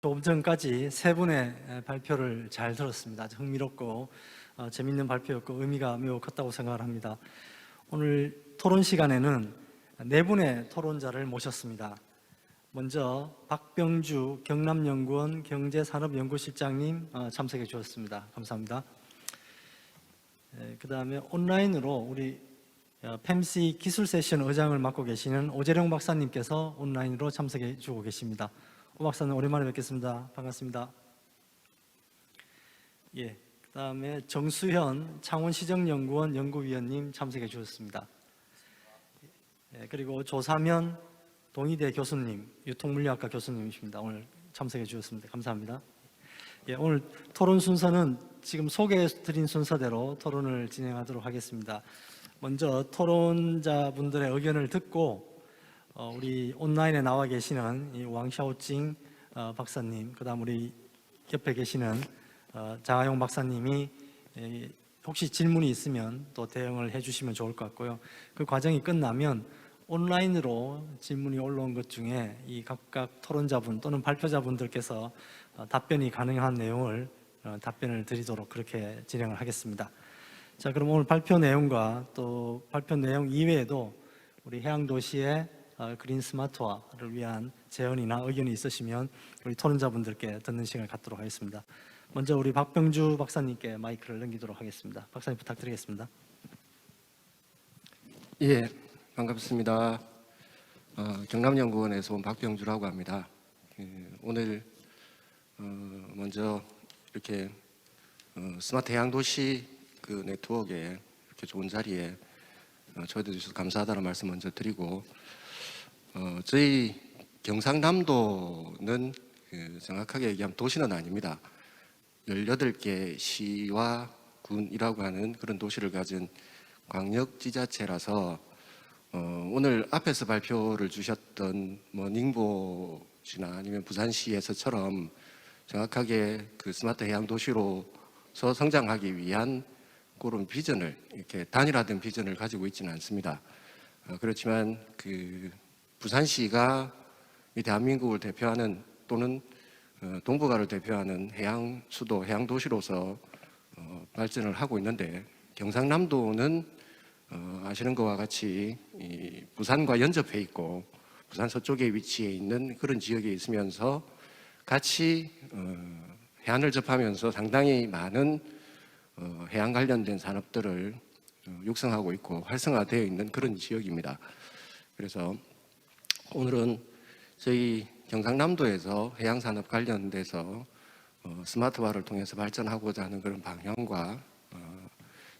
조금 전까지 세 분의 발표를 잘 들었습니다. 아주 흥미롭고 재밌는 발표였고 의미가 매우 컸다고 생각을 합니다. 오늘 토론 시간에는 네 분의 토론자를 모셨습니다. 먼저 박병주 경남연구원 경제산업연구실장님 참석해 주셨습니다. 감사합니다. 그 다음에 온라인으로 우리 펜시 기술 세션 의장을 맡고 계시는 오재령 박사님께서 온라인으로 참석해 주고 계십니다. 오 박사님 오랜만에 뵙겠습니다. 반갑습니다. 예, 그 다음에 정수현 창원시정연구원 연구위원님 참석해 주셨습니다. 예, 그리고 조사면 동의대 교수님, 유통물리학과 교수님이십니다. 오늘 참석해 주셨습니다. 감사합니다. 예, 오늘 토론 순서는 지금 소개해 드린 순서대로 토론을 진행하도록 하겠습니다. 먼저 토론자분들의 의견을 듣고 우리 온라인에 나와 계시는 이 왕샤오찡 박사님, 그 다음 우리 옆에 계시는 장하용 박사님이 혹시 질문이 있으면 또 대응을 해주시면 좋을 것 같고요. 그 과정이 끝나면 온라인으로 질문이 올라온 것 중에 이 각각 토론자분 또는 발표자분들께서 답변이 가능한 내용을 답변을 드리도록 그렇게 진행을 하겠습니다. 자, 그럼 오늘 발표 내용과 또 발표 내용 이외에도 우리 해양도시의 그린 스마트화를 위한 제언이나 의견이 있으시면 우리 토론자분들께 듣는 시간을 갖도록 하겠습니다. 먼저 우리 박병주 박사님께 마이크를 넘기도록 하겠습니다. 박사님 부탁드리겠습니다. 예, 반갑습니다. 경남연구원에서 온 박병주라고 합니다. 오늘 먼저 이렇게 스마트 해양도시 그 네트워크에 이렇게 좋은 자리에 초대해 주셔서 감사하다는 말씀 먼저 드리고, 저희 경상남도는 정확하게 얘기하면 도시는 아닙니다. 18개 시와 군이라고 하는 그런 도시를 가진 광역지자체라서 오늘 앞에서 발표를 주셨던 닝보시나 아니면 부산시에서처럼 정확하게 그 스마트 해양 도시로서 성장하기 위한 그런 비전을, 이렇게 단일화된 비전을 가지고 있지는 않습니다. 그렇지만 그 부산시가 이 대한민국을 대표하는 또는 동북아를 대표하는 해양 수도, 해양 도시로서 발전을 하고 있는데, 경상남도는 아시는 것과 같이 이 부산과 연접해 있고 부산 서쪽에 위치해 있는 그런 지역에 있으면서 같이 해안을 접하면서 상당히 많은 해양 관련된 산업들을 육성하고 있고 활성화되어 있는 그런 지역입니다. 그래서 오늘은 저희 경상남도에서 해양산업 관련돼서 스마트화를 통해서 발전하고자 하는 그런 방향과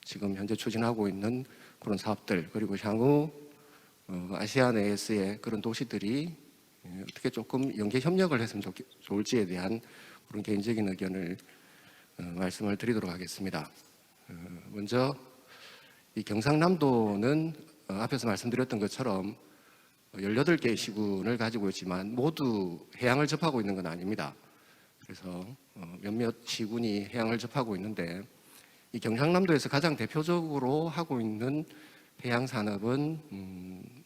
지금 현재 추진하고 있는 그런 사업들, 그리고 향후 아시아 내에서의 그런 도시들이 어떻게 조금 연계 협력을 했으면 좋을지에 대한 그런 개인적인 의견을 말씀을 드리도록 하겠습니다. 먼저 이 경상남도는 앞에서 말씀드렸던 것처럼 18개의 시군을 가지고 있지만 모두 해양을 접하고 있는 건 아닙니다. 그래서 몇몇 시군이 해양을 접하고 있는데, 이 경상남도에서 가장 대표적으로 하고 있는 해양 산업은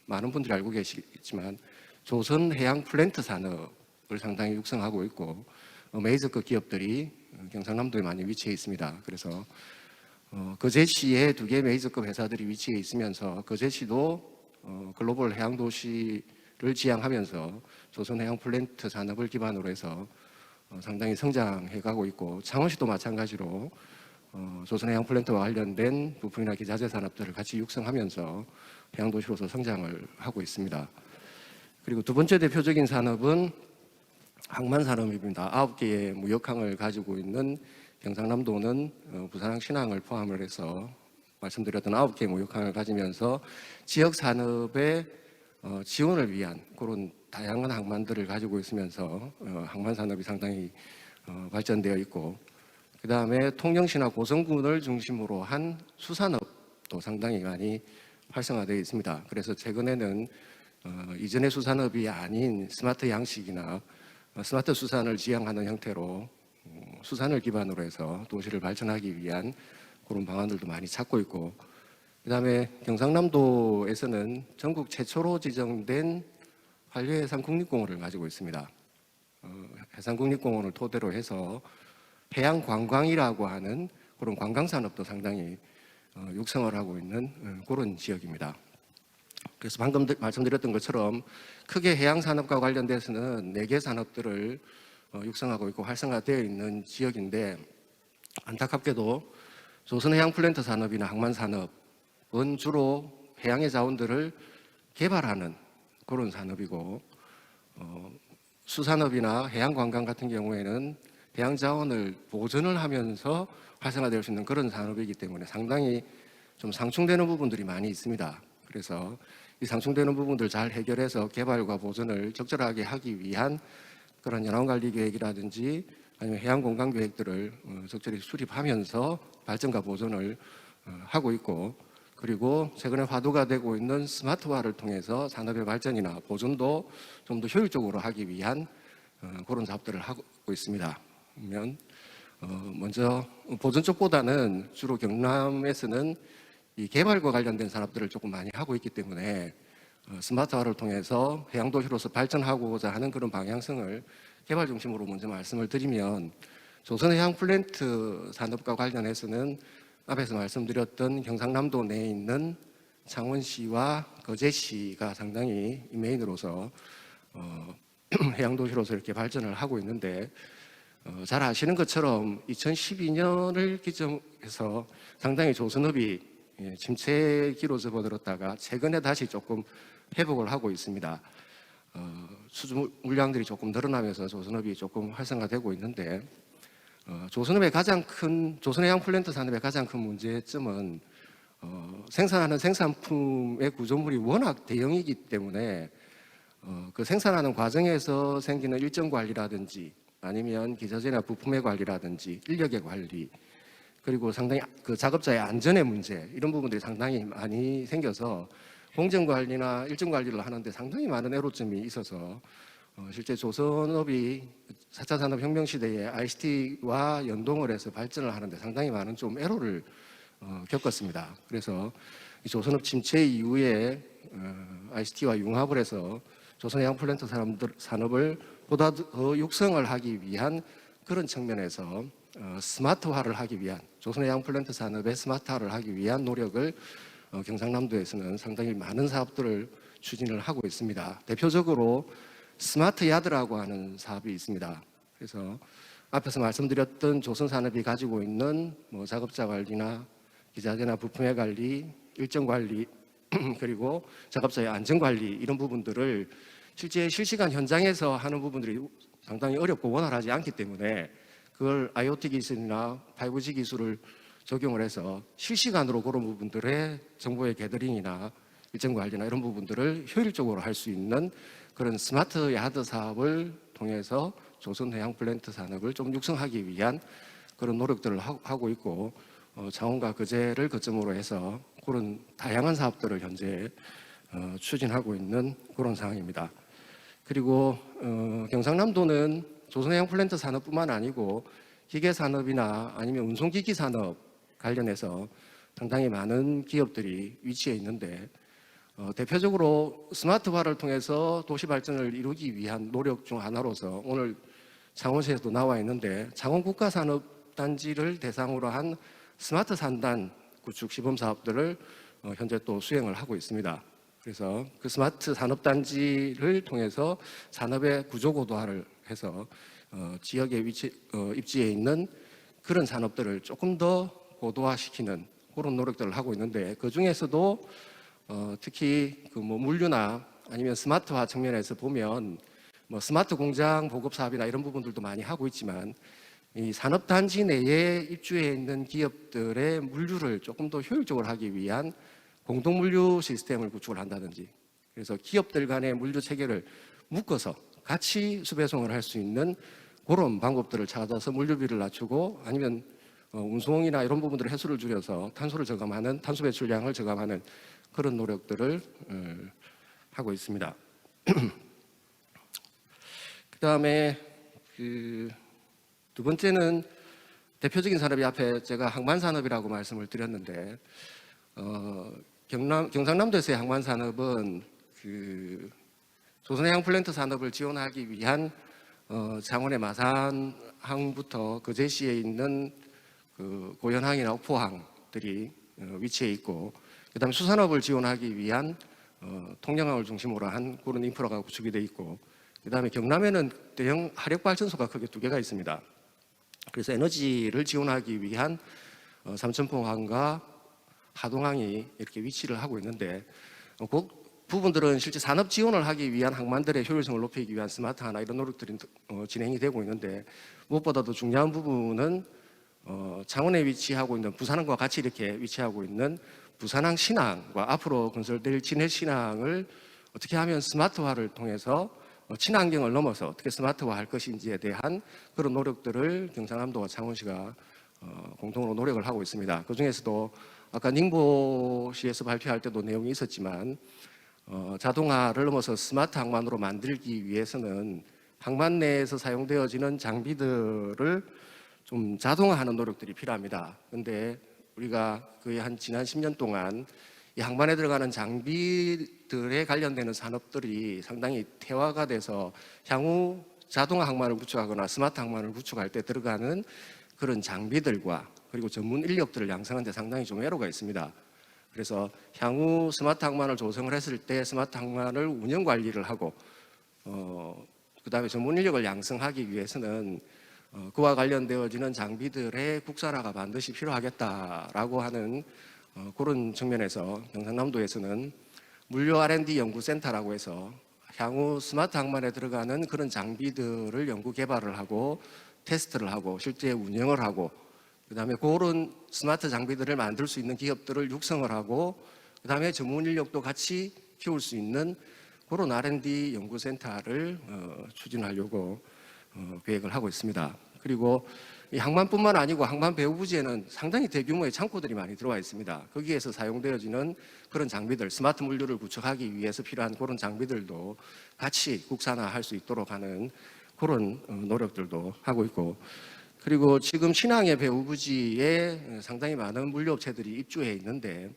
많은 분들이 알고 계시겠지만 조선 해양 플랜트 산업을 상당히 육성하고 있고, 메이저급 기업들이 경상남도에 많이 위치해 있습니다. 그래서 거제시에 2개 메이저급 회사들이 위치해 있으면서 거제시도 글로벌 해양 도시를 지향하면서 조선 해양 플랜트 산업을 기반으로 해서 상당히 성장해 가고 있고, 창원시도 마찬가지로 조선 해양 플랜트와 관련된 부품이나 기자재 산업들을 같이 육성하면서 해양 도시로서 성장을 하고 있습니다. 그리고 두 번째 대표적인 산업은 항만 산업입니다. 9개의 무역항을 가지고 있는 경상남도는 부산항, 신항을 포함을 해서 말씀드렸던 9개의 무역항을 가지면서 지역 산업의 지원을 위한 그런 다양한 항만들을 가지고 있으면서 항만 산업이 상당히 발전되어 있고, 그 다음에 통영시나 고성군을 중심으로 한 수산업도 상당히 많이 활성화되어 있습니다. 그래서 최근에는 이전의 수산업이 아닌 스마트 양식이나 스마트 수산을 지향하는 형태로 수산을 기반으로 해서 도시를 발전하기 위한 그런 방안들도 많이 찾고 있고, 그 다음에 경상남도에서는 전국 최초로 지정된 한려해상 국립공원을 가지고 있습니다. 해상국립공원을 토대로 해서 해양관광이라고 하는 그런 관광산업도 상당히 육성을 하고 있는 그런 지역입니다. 그래서 방금 말씀드렸던 것처럼 크게 해양산업과 관련돼서는 4개 산업들을 육성하고 있고 활성화되어 있는 지역인데, 안타깝게도 조선해양플랜트 산업이나 항만산업은 주로 해양의 자원들을 개발하는 그런 산업이고, 수산업이나 해양관광 같은 경우에는 해양자원을 보존을 하면서 활성화될 수 있는 그런 산업이기 때문에 상당히 좀 상충되는 부분들이 많이 있습니다. 그래서 이 상충되는 부분들 잘 해결해서 개발과 보존을 적절하게 하기 위한 그런 연안관리계획이라든지 아니면 해양공간계획들을 적절히 수립하면서 발전과 보존을 하고 있고, 그리고 최근에 화두가 되고 있는 스마트화를 통해서 산업의 발전이나 보존도 좀 더 효율적으로 하기 위한 그런 작업들을 하고 있습니다. 그러면 먼저 보존 쪽보다는 주로 경남에서는 이 개발과 관련된 산업들을 조금 많이 하고 있기 때문에 스마트화를 통해서 해양도시로서 발전하고자 하는 그런 방향성을 개발 중심으로 먼저 말씀을 드리면, 조선해양플랜트 산업과 관련해서는 앞에서 말씀드렸던 경상남도 내에 있는 창원시와 거제시가 상당히 메인으로서 해양도시로서 이렇게 발전을 하고 있는데, 잘 아시는 것처럼 2012년을 기점해서 상당히 조선업이 침체기로 접어들었다가 최근에 다시 조금 회복을 하고 있습니다. 수주 물량들이 조금 늘어나면서 조선업이 조금 활성화되고 있는데, 조선해양플랜트 산업의 가장 큰 문제점은 생산하는 생산품의 구조물이 워낙 대형이기 때문에 그 생산하는 과정에서 생기는 일정 관리라든지 아니면 기자재나 부품의 관리라든지 인력의 관리, 그리고 상당히 그 작업자의 안전의 문제, 이런 부분들이 상당히 많이 생겨서 공정 관리나 일정 관리를 하는데 상당히 많은 애로점이 있어서 실제 조선업이 4차 산업혁명 시대에 ICT와 연동을 해서 발전을 하는데 상당히 많은 좀 애로를 겪었습니다. 그래서 이 조선업 침체 이후에 ICT와 융합을 해서 조선해양플랜트 산업을 보다 더 육성을 하기 위한 그런 측면에서 스마트화를 하기 위한, 조선해양플랜트 산업의 스마트화를 하기 위한 노력을 경상남도에서는 상당히 많은 사업들을 추진을 하고 있습니다. 대표적으로 스마트 야드라고 하는 사업이 있습니다. 그래서 앞에서 말씀드렸던 조선산업이 가지고 있는 작업자 관리나 기자재나 부품의 관리, 일정 관리, 그리고 작업자의 안전 관리, 이런 부분들을 실제 실시간 현장에서 하는 부분들이 상당히 어렵고 원활하지 않기 때문에 그걸 IoT 기술이나 5G 기술을 적용을 해서 실시간으로 그런 부분들의 정보의 게더링이나 일정 관리나 이런 부분들을 효율적으로 할 수 있는 그런 스마트 야드 사업을 통해서 조선해양플랜트 산업을 좀 육성하기 위한 그런 노력들을 하고 있고, 창원과 거제를 거점으로 해서 그런 다양한 사업들을 현재 추진하고 있는 그런 상황입니다. 그리고 경상남도는 조선해양플랜트 산업뿐만 아니고 기계산업이나 아니면 운송기기 산업 관련해서 상당히 많은 기업들이 위치해 있는데, 대표적으로 스마트화를 통해서 도시 발전을 이루기 위한 노력 중 하나로서 오늘 창원시에서도 나와 있는데, 창원 국가산업단지를 대상으로 한 스마트 산단 구축 시범 사업들을 현재 또 수행을 하고 있습니다. 그래서 그 스마트 산업단지를 통해서 산업의 구조고도화를 해서 지역에 입지해 있는 그런 산업들을 조금 더 고도화시키는 그런 노력들을 하고 있는데, 그 중에서도 특히 그 물류나 아니면 스마트화 측면에서 보면 스마트 공장 보급 사업이나 이런 부분들도 많이 하고 있지만, 이 산업단지 내에 입주해 있는 기업들의 물류를 조금 더 효율적으로 하기 위한 공동 물류 시스템을 구축을 한다든지, 그래서 기업들 간의 물류 체계를 묶어서 같이 수배송을 할 수 있는 그런 방법들을 찾아서 물류비를 낮추고 아니면 운송이나 이런 부분들의 횟수를 줄여서 탄소를 저감하는, 탄소 배출량을 저감하는 그런 노력들을 하고 있습니다. 그다음에 두 번째는 대표적인 산업이 앞에 제가 항만산업이라고 말씀을 드렸는데, 경상남도에서의 항만산업은 조선해양플랜트 산업을 지원하기 위한 창원의 마산항부터 거제시에 있는 그 고현항이나 옥포항들이 위치해 있고, 그다음에 수산업을 지원하기 위한 통영항을 중심으로 한 그런 인프라가 구축이 돼 있고, 그다음에 경남에는 대형 화력 발전소가 크게 두 개가 있습니다. 그래서 에너지를 지원하기 위한 삼천포항과 하동항이 이렇게 위치를 하고 있는데, 그 부분들은 실제 산업 지원을 하기 위한 항만들의 효율성을 높이기 위한 스마트화나 이런 노력들이 진행이 되고 있는데, 무엇보다도 중요한 부분은 창원에 위치하고 있는 부산항과 같이 이렇게 위치하고 있는 부산항 신항과 앞으로 건설될 진해 신항을 어떻게 하면 스마트화를 통해서 친환경을 넘어서 어떻게 스마트화할 것인지에 대한 그런 노력들을 경상남도와 창원시가 공동으로 노력을 하고 있습니다. 그 중에서도 아까寧波시에서 발표할 때도 내용이 있었지만, 자동화를 넘어서 스마트 항만으로 만들기 위해서는 항만 내에서 사용되어지는 장비들을 좀 자동화하는 노력들이 필요합니다. 그런데 우리가 거의 한 지난 10년 동안 이 항만에 들어가는 장비들에 관련되는 산업들이 상당히 태화가 돼서 향후 자동화 항만을 구축하거나 스마트 항만을 구축할 때 들어가는 그런 장비들과 그리고 전문 인력들을 양성하는 데 상당히 좀 애로가 있습니다. 그래서 향후 스마트 항만을 조성을 했을 때 스마트 항만을 운영 관리를 하고 그다음에 전문 인력을 양성하기 위해서는 그와 관련되어지는 장비들의 국산화가 반드시 필요하겠다라고 하는 그런 측면에서 경상남도에서는 물류 R&D 연구센터라고 해서 향후 스마트 항만에 들어가는 그런 장비들을 연구 개발을 하고 테스트를 하고 실제 운영을 하고, 그다음에 그런 스마트 장비들을 만들 수 있는 기업들을 육성을 하고, 그다음에 전문 인력도 같이 키울 수 있는 그런 R&D 연구센터를 추진하려고 계획을 하고 있습니다. 그리고 이 항만뿐만 아니고 항만 배후 부지에는 상당히 대규모의 창고들이 많이 들어와 있습니다. 거기에서 사용되어지는 그런 장비들, 스마트 물류를 구축하기 위해서 필요한 그런 장비들도 같이 국산화할 수 있도록 하는 그런 노력들도 하고 있고, 그리고 지금 신항의 배후 부지에 상당히 많은 물류업체들이 입주해 있는데,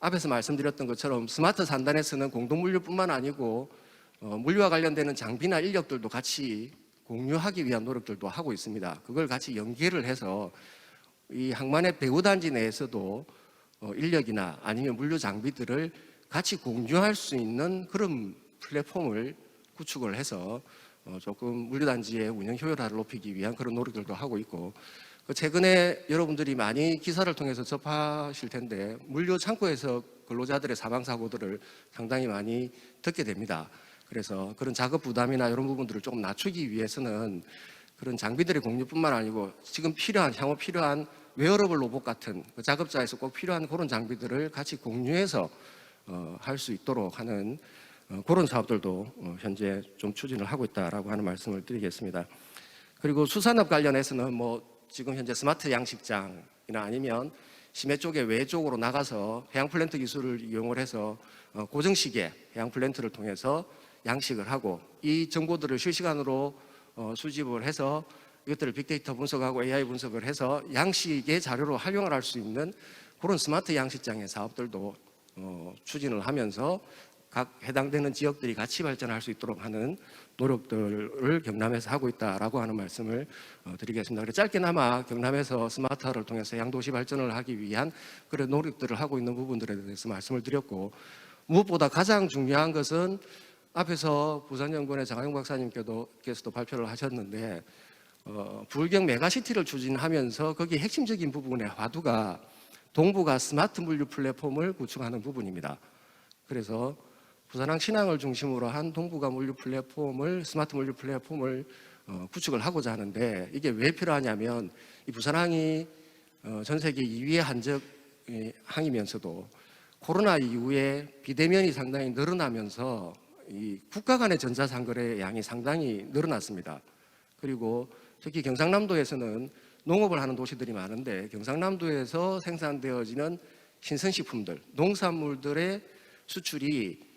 앞에서 말씀드렸던 것처럼 스마트 산단에서는 공동 물류뿐만 아니고 물류와 관련되는 장비나 인력들도 같이 공유하기 위한 노력들도 하고 있습니다. 그걸 같이 연계를 해서 이 항만의 배후 단지 내에서도 인력이나 아니면 물류 장비들을 같이 공유할 수 있는 그런 플랫폼을 구축을 해서 조금 물류단지의 운영 효율화를 높이기 위한 그런 노력들도 하고 있고, 최근에 여러분들이 많이 기사를 통해서 접하실 텐데 물류 창고에서 근로자들의 사망 사고들을 상당히 많이 듣게 됩니다. 그래서 그런 작업 부담이나 이런 부분들을 조금 낮추기 위해서는 그런 장비들의 공유뿐만 아니고 지금 필요한 향후 필요한 웨어러블 로봇 같은 그 작업자에서 꼭 필요한 그런 장비들을 같이 공유해서 할 수 있도록 하는 그런 사업들도 현재 좀 추진을 하고 있다라고 하는 말씀을 드리겠습니다. 그리고 수산업 관련해서는 뭐 지금 현재 스마트 양식장이나 아니면 심해 쪽에 외 쪽으로 나가서 해양 플랜트 기술을 이용을 해서 고정시계 해양 플랜트를 통해서 양식을 하고, 이 정보들을 실시간으로 수집을 해서 이것들을 빅데이터 분석하고 AI 분석을 해서 양식의 자료로 활용을 할 수 있는 그런 스마트 양식장의 사업들도 추진을 하면서 각 해당되는 지역들이 같이 발전할 수 있도록 하는 노력들을 경남에서 하고 있다라고 하는 말씀을 드리겠습니다. 그래서 짧게나마 경남에서 스마트화를 통해서 양도시 발전을 하기 위한 그런 노력들을 하고 있는 부분들에 대해서 말씀을 드렸고, 무엇보다 가장 중요한 것은 앞에서 부산연구원의 장하용 박사님께서도 발표를 하셨는데, 부울경 메가시티를 추진하면서 거기 핵심적인 부분의 화두가 동부가 스마트 물류 플랫폼을 구축하는 부분입니다. 그래서 부산항 신항을 중심으로 한 동부가 물류 플랫폼을, 스마트 물류 플랫폼을 구축을 하고자 하는데, 이게 왜 필요하냐면 이 부산항이 전 세계 2위의 한적 항이면서도 코로나 이후에 비대면이 상당히 늘어나면서 이 국가 간의 전자상거래 양이 상당히 늘어났습니다. 그리고 특히 경상남도에서는 농업을 하는 도시들이 많은데 경상남도에서 생산되어지는 신선식품들, 농산물들의 수출이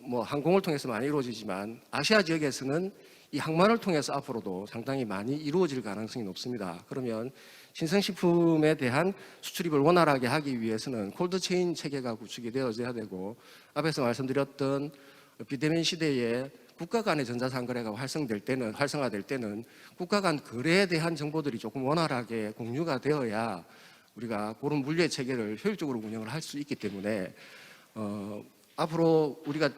뭐 항공을 통해서 많이 이루어지지만 아시아 지역에서는 이 항만을 통해서 앞으로도 상당히 많이 이루어질 가능성이 높습니다. 그러면 신선식품에 대한 수출입을 원활하게 하기 위해서는 콜드체인 체계가 구축이 되어져야 되고, 앞에서 말씀드렸던 비대면 시대에 국가 간의 전자상거래가 활성화될 때는 국가 간 거래에 대한 정보들이 조금 원활하게 공유가 되어야 우리가 그런 물류의 체계를 효율적으로 운영을 할 수 있기 때문에 앞으로 우리가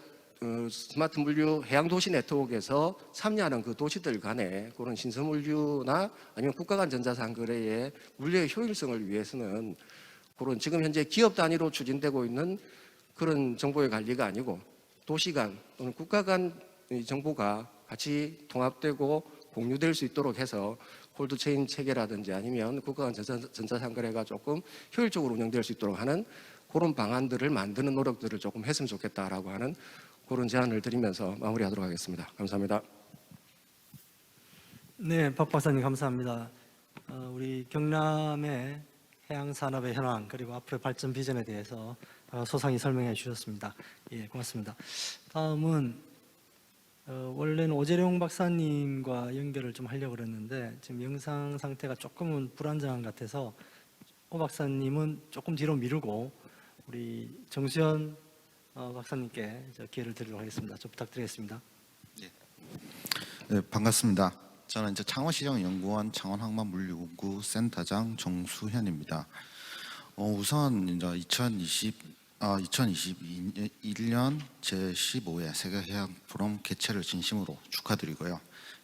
스마트 물류 해양 도시 네트워크에서 참여하는 그 도시들 간의 그런 신선 물류나 아니면 국가 간 전자상거래의 물류의 효율성을 위해서는 그런 지금 현재 기업 단위로 추진되고 있는 그런 정보의 관리가 아니고 도시 간 또는 국가 간 정보가 같이 통합되고 공유될 수 있도록 해서 콜드체인 체계라든지 아니면 국가 간 전자상거래가 조금 효율적으로 운영될 수 있도록 하는 그런 방안들을 만드는 노력들을 조금 했으면 좋겠다라고 하는 그런 제안을 드리면서 마무리하도록 하겠습니다. 감사합니다. 네, 박 박사님 감사합니다. 우리 경남의 해양 산업의 현황 그리고 앞으로의 발전 비전에 대해서 소상히 설명해 주셨습니다. 예, 고맙습니다. 다음은 원래는 오재룡 박사님과 연결을 좀 하려고 그랬는데 지금 영상 상태가 조금은 불안정한 것 같아서 오 박사님은 조금 뒤로 미루고 우리 정수현 박사님께 기회를 드리도록 하겠습니다. 좀 부탁드리겠습니다. 네, 반갑습니다. 저는 이제 창원시정연구원 창원항만물류연구 센터장 정수현입니다. 우선 이제 2021년 제15회 세계해양 포럼 개최를 진심으로 축하드리고요.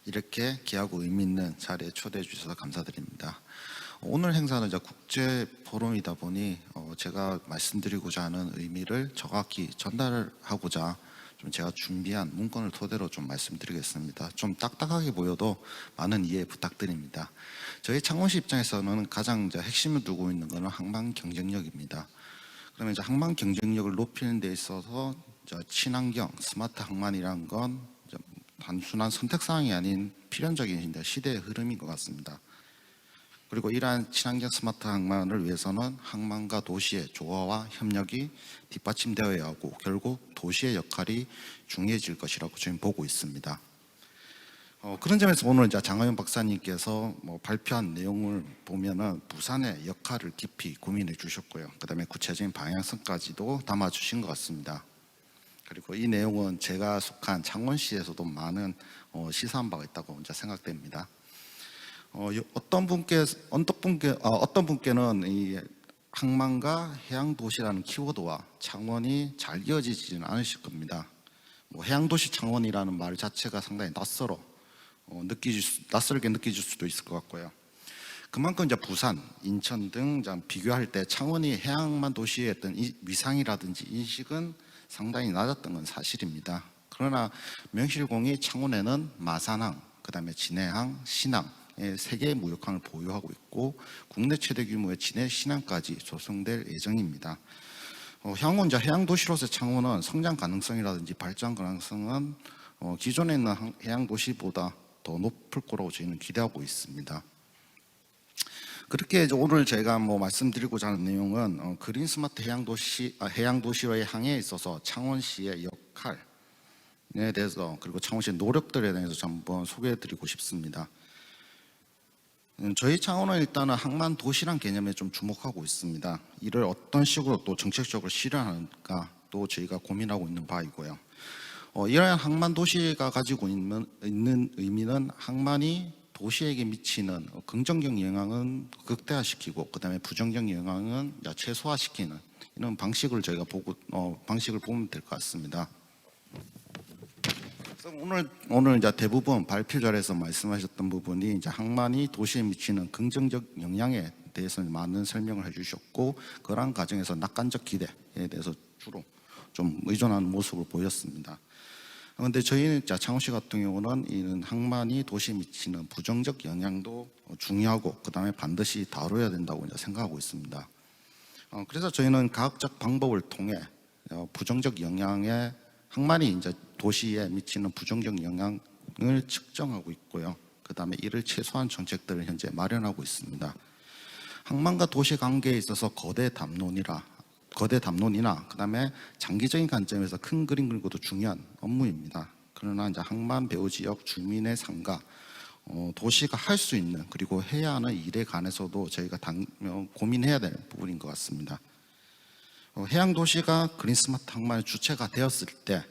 이렇게 귀하고 의미 있는 자리에 초대해 주셔서 감사드립니다. 오늘 행사는 이제 국제 포럼이다 보니 제가 말씀드리고자 하는 의미를 정확히 전달하고자 좀 제가 준비한 문건을 토대로 좀 말씀드리겠습니다. 좀 딱딱하게 보여도 많은 이해 부탁드립니다. 저희 창원시 입장에서는 가장 이제 핵심을 두고 있는 것은 항만 경쟁력입니다. 그러면 이제 항만 경쟁력을 높이는 데 있어서 친환경, 스마트 항만이란 건 단순한 선택 사항이 아닌 필연적인 시대의 흐름인 것 같습니다. 그리고 이러한 친환경 스마트 항만을 위해서는 항만과 도시의 조화와 협력이 뒷받침되어야 하고 결국 도시의 역할이 중요해질 것이라고 저는 보고 있습니다. 그런 점에서 오늘 이제 장하연 박사님께서 발표한 내용을 보면은 부산의 역할을 깊이 고민해 주셨고요. 그다음에 구체적인 방향성까지도 담아 주신 것 같습니다. 그리고 이 내용은 제가 속한 창원시에서도 많은 시사한 바가 있다고 먼저 생각됩니다. 어떤 분께는 이 항만과 해양도시라는 키워드와 창원이 잘 이어지지는 않으실 겁니다. 해양도시 창원이라는 말 자체가 상당히 낯설게 느껴질 수도 있을 것 같고요. 그만큼 이제 부산, 인천 등 비교할 때 창원이 해양만 도시의 어떤 위상이라든지 인식은 상당히 낮았던 건 사실입니다. 그러나 명실공히 창원에는 마산항, 그다음에 진해항, 신항 세 개의 무역항을 보유하고 있고 국내 최대 규모의 진해 신항까지 조성될 예정입니다. 향후 이제 해양 도시로서 창원은 성장 가능성이라든지 발전 가능성은 기존에 있는 해양 도시보다 더 높을 거라고 저희는 기대하고 있습니다. 그렇게 이제 오늘 제가 말씀드리고자 하는 내용은 그린 스마트 해양 도시로의 항해에 있어서 창원시의 역할에 대해서 그리고 창원시의 노력들에 대해서 한번 소개해드리고 싶습니다. 저희 창원은 일단은 항만 도시란 개념에 좀 주목하고 있습니다. 이를 어떤 식으로 또 정책적으로 실현할까 또 저희가 고민하고 있는 바이고요. 이러한 항만 도시가 가지고 있는 의미는 항만이 도시에게 미치는 긍정적 영향은 극대화시키고 그다음에 부정적 영향은 최소화시키는 이런 방식을 저희가 방식을 보면 될 것 같습니다. 오늘 이제 대부분 발표 자리에서 말씀하셨던 부분이 이제 항만이 도시에 미치는 긍정적 영향에 대해서 많은 설명을 해주셨고 그러한 과정에서 낙관적 기대에 대해서 주로 좀 의존하는 모습을 보였습니다. 그런데 저희는 창원시 같은 경우는 이런 항만이 도시에 미치는 부정적 영향도 중요하고 그다음에 반드시 다뤄야 된다고 이제 생각하고 있습니다. 그래서 저희는 과학적 방법을 통해 부정적 영향에 항만이 이제 도시에 미치는 부정적 영향을 측정하고 있고요. 그다음에 이를 최소화한 정책들을 현재 마련하고 있습니다. 항만과 도시 관계에 있어서 거대 담론이나 그다음에 장기적인 관점에서 큰 그림 그리고도 중요한 업무입니다. 그러나 이제 항만 배후 지역 주민의 삶과 도시가 할 수 있는 그리고 해야 하는 일에 관해서도 저희가 고민해야 될 부분인 것 같습니다. 해양 도시가 그린 스마트 항만의 주체가 되었을 때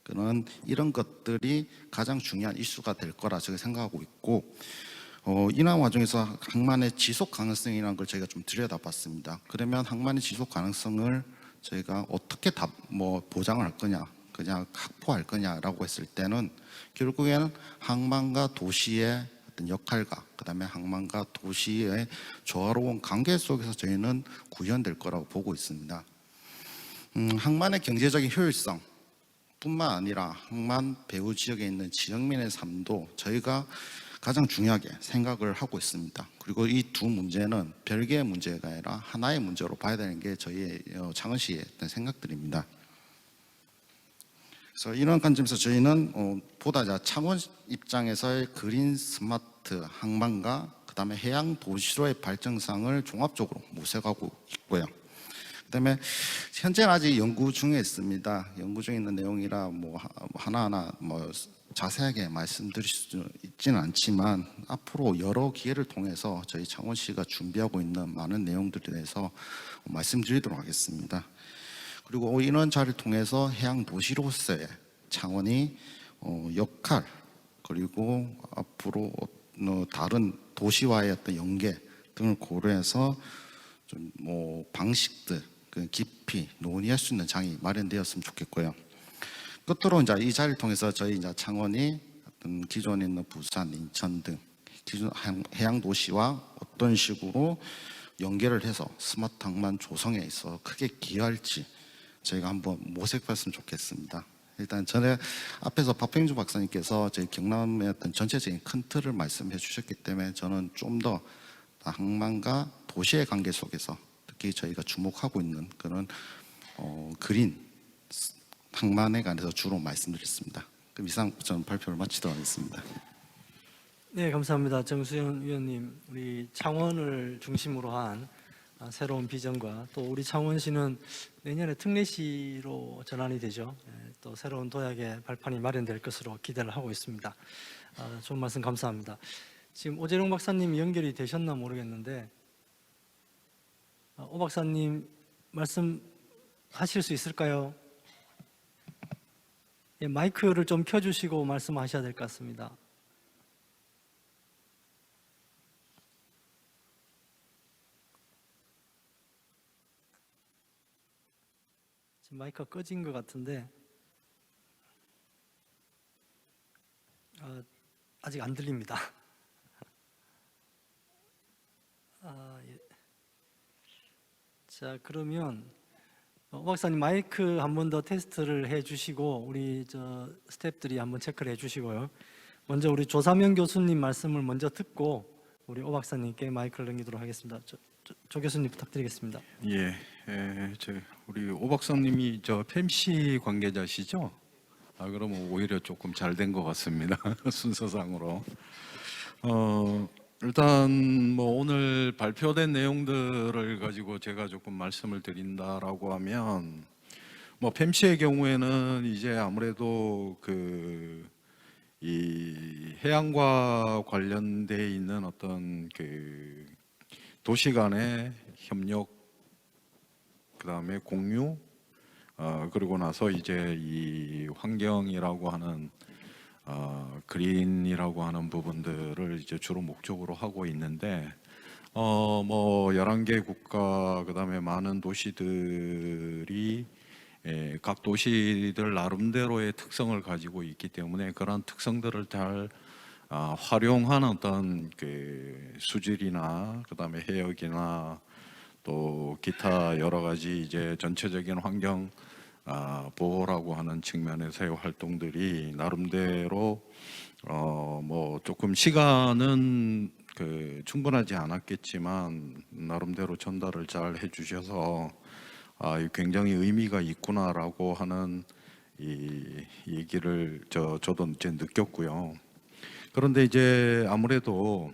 그는 이런 것들이 가장 중요한 이슈가 될 거라 제가 생각하고 있고, 이런 와중에서 항만의 지속 가능성이라는 걸 저희가 좀 들여다봤습니다. 그러면 항만의 지속 가능성을 저희가 어떻게 보장을 할 거냐, 그냥 확보할 거냐라고 했을 때는 결국에는 항만과 도시의 어떤 역할과 그다음에 항만과 도시의 조화로운 관계 속에서 저희는 구현될 거라고 보고 있습니다. 항만의 경제적인 효율성 뿐만 아니라 항만 배후 지역에 있는 지역민의 삶도 저희가 가장 중요하게 생각을 하고 있습니다. 그리고 이 두 문제는 별개의 문제가 아니라 하나의 문제로 봐야 되는 게 저희의 창원시의 어떤 생각들입니다. 그래서 이런 관점에서 저희는 보다 창원 입장에서의 그린 스마트 항만과 그다음에 해양 도시로의 발전상을 종합적으로 모색하고 있고요. 그다음에 현재는 아직 연구 중에 있습니다. 연구 중에 있는 내용이라 하나하나 자세하게 말씀드릴 수 있지는 않지만 앞으로 여러 기회를 통해서 저희 창원시가 준비하고 있는 많은 내용들에 대해서 말씀드리도록 하겠습니다. 그리고 이런 자리를 통해서 해양 도시로서의 창원이 역할, 그리고 앞으로 다른 도시와의 어떤 연계 등을 고려해서 좀 방식들 깊이 논의할 수 있는 장이 마련되었으면 좋겠고요. 끝으로 이제 이 자리를 통해서 저희 이제 창원이 어떤 기존에 있는 부산, 인천 등 기존 해양 도시와 어떤 식으로 연계를 해서 스마트 항만 조성에 있어 크게 기여할지 저희가 한번 모색했으면 좋겠습니다. 일단 전에 앞에서 박평주 박사님께서 저희 경남의 어떤 전체적인 큰 틀을 말씀해 주셨기 때문에 저는 좀 더 항만과 도시의 관계 속에서 특히 저희가 주목하고 있는 그런 그린 항만에 관해서 주로 말씀드렸습니다. 그럼 이상 저는 발표를 마치도록 하겠습니다. 네, 감사합니다. 정수현 위원님, 우리 창원을 중심으로 한 새로운 비전과 또 우리 창원시는 내년에 특례시로 전환이 되죠. 또 새로운 도약의 발판이 마련될 것으로 기대를 하고 있습니다. 좋은 말씀 감사합니다. 지금 오재룡 박사님 연결이 되셨나 모르겠는데 오 박사님 말씀하실 수 있을까요? 예, 마이크를 좀 켜주시고 말씀하셔야 될 것 같습니다. 지금 마이크가 꺼진 것 같은데 아직 안 들립니다. 예. 자, 그러면 오 박사님 마이크 한 번 더 테스트를 해주시고 우리 스태프들이 한번 체크를 해주시고요. 먼저 우리 조사명 교수님 말씀을 먼저 듣고 우리 오 박사님께 마이크를 넘기도록 하겠습니다. 조 교수님 부탁드리겠습니다. 예, 우리 오 박사님이 펜시 관계자시죠? 그러면 오히려 조금 잘 된 것 같습니다. 순서상으로. 일단 오늘 발표된 내용들을 가지고 제가 조금 말씀을 드린다라고 하면 펜시의 경우에는 이제 아무래도 이 해양과 관련돼 있는 어떤 도시 간의 협력, 그다음에 공유, 그리고 나서 이제 이 환경이라고 하는 그린이라고 하는 부분들을 이제 주로 목적으로 하고 있는데 11개 국가 그다음에 많은 도시들이 각 도시들 나름대로의 특성을 가지고 있기 때문에 그런 특성들을 잘 활용한 어떤 수질이나 그다음에 해역이나 또 기타 여러 가지 이제 전체적인 환경 보호라고 하는 측면에서의 활동들이 나름대로 조금 시간은 충분하지 않았겠지만 나름대로 전달을 잘 해주셔서 굉장히 의미가 있구나라고 하는 이 얘기를 저도 이제 느꼈고요. 그런데 이제 아무래도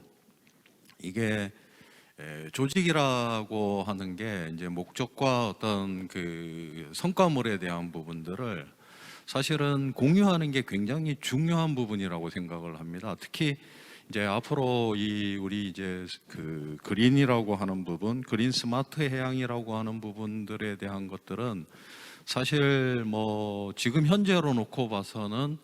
이게 조직이라고 하는 게 이제 목적과 어떤 성과물에 대한 부분들을 사실은 공유하는 게 굉장히 중요한 부분이라고 생각을 합니다. 특히 이제 앞으로 우리 이제 그린이라고 하는 부분, 그린 스마트 해양이라고 하는 부분들에 대한 것들은 사실 뭐 지금 현재로 놓고 봐서는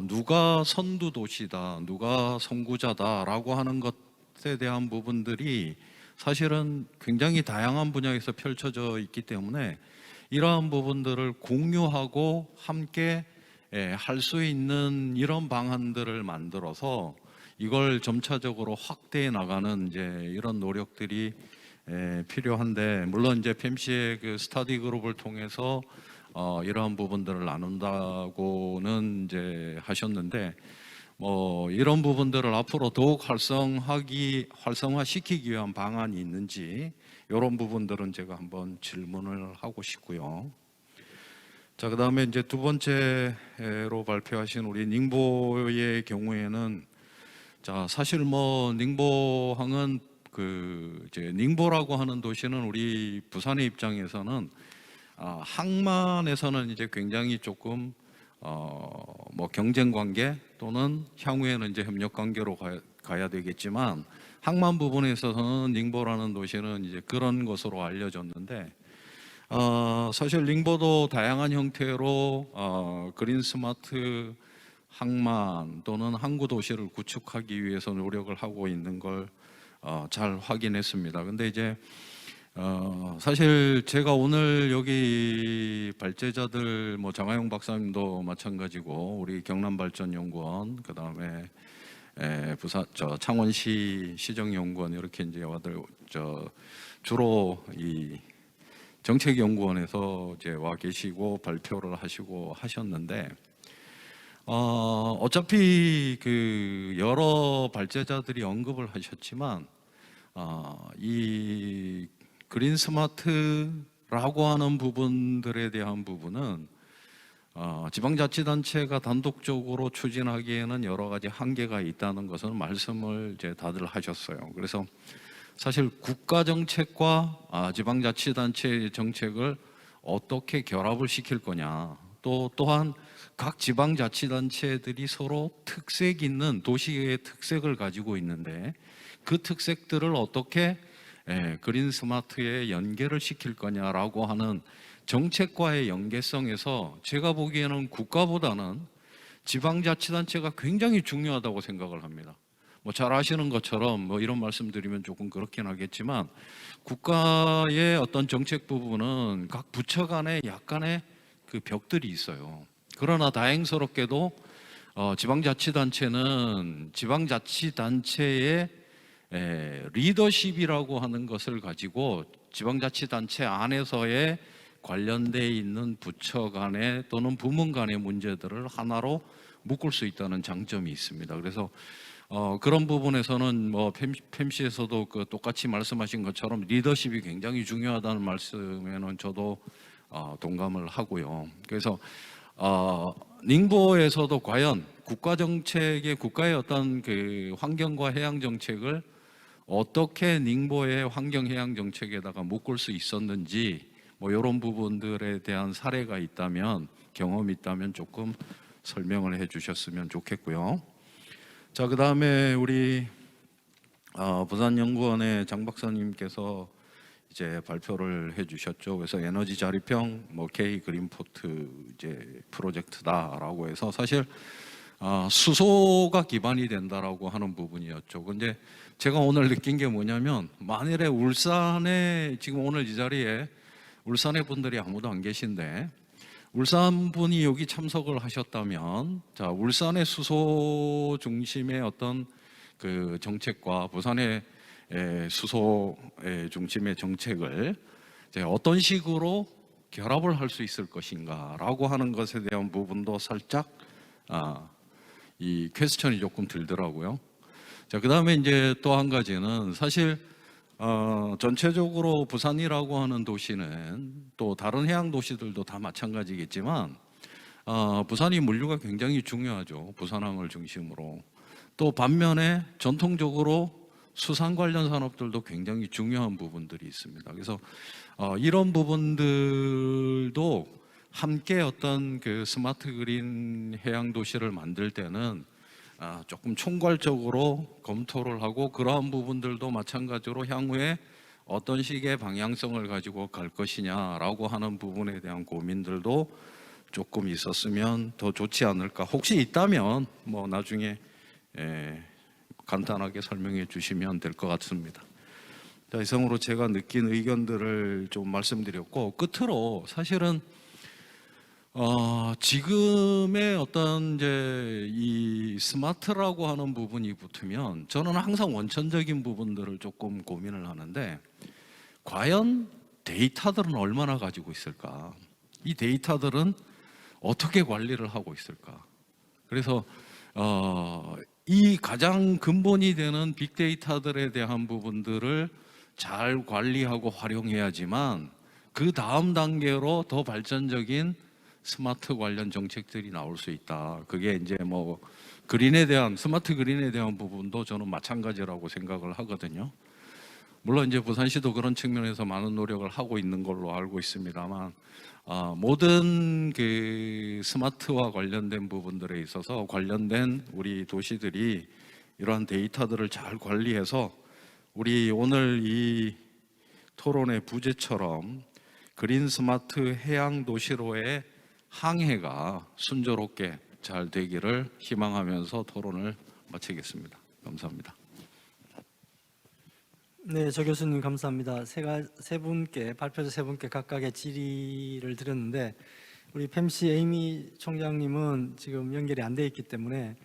누가 선두 도시다, 누가 선구자다라고 하는 것에 대한 부분들이 사실은 굉장히 다양한 분야에서 펼쳐져 있기 때문에 이러한 부분들을 공유하고 함께 할 수 있는 이런 방안들을 만들어서 이걸 점차적으로 확대해 나가는 이제 이런 노력들이 필요한데, 물론 이제 펜시의 그 스터디 그룹을 통해서 이러한 부분들을 나눈다고는 이제 하셨는데, 뭐 이런 부분들을 앞으로 더욱 활성화시키기 위한 방안이 있는지 이런 부분들은 제가 한번 질문을 하고 싶고요. 자, 그다음에 이제 두 번째로 발표하신 우리 닝보의 경우에는, 자, 사실 뭐 닝보항은 그 이제 닝보라고 하는 도시는 우리 부산의 입장에서는 항만에서는 이제 굉장히 조금 뭐 경쟁 관계 또는 향후에는 이제 협력 관계로 가야 되겠지만, 항만 부분에 있어서는 닝보라는 도시는 이제 그런 것으로 알려졌는데, 사실 닝보도 다양한 형태로 그린 스마트 항만 또는 항구 도시를 구축하기 위해서 노력을 하고 있는 걸 잘 확인했습니다. 근데 이제 사실 제가 오늘 여기 발제자들 뭐 장하영 박사님도 마찬가지고 우리 경남발전연구원, 그다음에 부산 창원시 시정연구원 이렇게 이제 주로 이 정책연구원에서 이제 와 계시고 발표를 하시고 하셨는데, 어차피 그 여러 발제자들이 언급을 하셨지만 이 그린 스마트라고 하는 부분들에 대한 부분은 지방자치단체가 단독적으로 추진하기에는 여러 가지 한계가 있다는 것은 말씀을 이제 다들 하셨어요. 그래서 사실 국가 정책과 지방자치단체의 정책을 어떻게 결합을 시킬 거냐, 또한 각 지방자치단체들이 서로 특색 있는 도시의 특색을 가지고 있는데 그 특색들을 어떻게 그린 스마트에 연계를 시킬 거냐라고 하는 정책과의 연계성에서 제가 보기에는 국가보다는 지방자치단체가 굉장히 중요하다고 생각을 합니다. 뭐 잘 아시는 것처럼 뭐 이런 말씀드리면 조금 그렇긴 하겠지만, 국가의 어떤 정책 부분은 각 부처 간에 약간의 그 벽들이 있어요. 그러나 다행스럽게도 지방자치단체는 지방자치단체의 리더십이라고 하는 것을 가지고 지방자치단체 안에서의 관련되어 있는 부처 간의 또는 부문 간의 문제들을 하나로 묶을 수 있다는 장점이 있습니다. 그래서 그런 부분에서는 뭐 펜시에서도 그 똑같이 말씀하신 것처럼 리더십이 굉장히 중요하다는 말씀에는 저도 동감을 하고요. 그래서 닝보에서도 과연 국가 정책의 국가의 어떤 그 환경과 해양 정책을 어떻게 닝보의 환경 해양 정책에다가 묶을 수 있었는지, 뭐 이런 부분들에 대한 사례가 있다면, 경험이 있다면 조금 설명을 해주셨으면 좋겠고요. 자, 그 다음에 우리 부산연구원의 장 박사님께서 이제 발표를 해주셨죠. 그래서 에너지 자립형 뭐 K 그린포트 이제 프로젝트다라고 해서 사실 수소가 기반이 된다라고 하는 부분이었죠. 근데 제가 오늘 느낀 게 뭐냐면, 만일에 울산에 지금 오늘 이 자리에 울산의 분들이 아무도 안 계신데 울산 분이 여기 참석을 하셨다면, 자, 울산의 수소 중심의 어떤 그 정책과 부산의 수소 중심의 정책을 이제 어떤 식으로 결합을 할 수 있을 것인가라고 하는 것에 대한 부분도 살짝 이 퀘스천이 조금 들더라고요. 자, 그다음에 이제 또 한 가지는 사실 전체적으로 부산이라고 하는 도시는 또 다른 해양 도시들도 다 마찬가지겠지만 부산이 물류가 굉장히 중요하죠. 부산항을 중심으로. 또 반면에 전통적으로 수산 관련 산업들도 굉장히 중요한 부분들이 있습니다. 그래서 이런 부분들도 함께 어떤 그 스마트 그린 해양 도시를 만들 때는 조금 총괄적으로 검토를 하고, 그러한 부분들도 마찬가지로 향후에 어떤 식의 방향성을 가지고 갈 것이냐라고 하는 부분에 대한 고민들도 조금 있었으면 더 좋지 않을까. 혹시 있다면 뭐 나중에 간단하게 설명해 주시면 될 것 같습니다. 자, 이상으로 제가 느낀 의견들을 좀 말씀드렸고, 끝으로 사실은 지금의 어떤 이제 이 스마트라고 하는 부분이 붙으면 저는 항상 원천적인 부분들을 조금 고민을 하는데, 과연 데이터들은 얼마나 가지고 있을까? 이 데이터들은 어떻게 관리를 하고 있을까? 그래서 이 가장 근본이 되는 빅데이터들에 대한 부분들을 잘 관리하고 활용해야지만 그 다음 단계로 더 발전적인 스마트 관련 정책들이 나올 수 있다. 그게 이제 뭐 그린에 대한, 스마트 그린에 대한 부분도 저는 마찬가지라고 생각을 하거든요. 물론 이제 부산시도 그런 측면에서 많은 노력을 하고 있는 걸로 알고 있습니다만, 모든 그 스마트와 관련된 부분들에 있어서 관련된 우리 도시들이 이러한 데이터들을 잘 관리해서 우리 오늘 이 토론의 부제처럼 그린 스마트 해양 도시로의 항해가 순조롭게 잘 되기를 희망하면서 토론을 마치겠습니다. 감사합니다. 네, 조 교수님 감사합니다. 세 분께 발표자 세 분께 각각의 질의를 드렸는데, 우리 펜시 에이미 총장님은 지금 연결이 안 돼 있기 때문에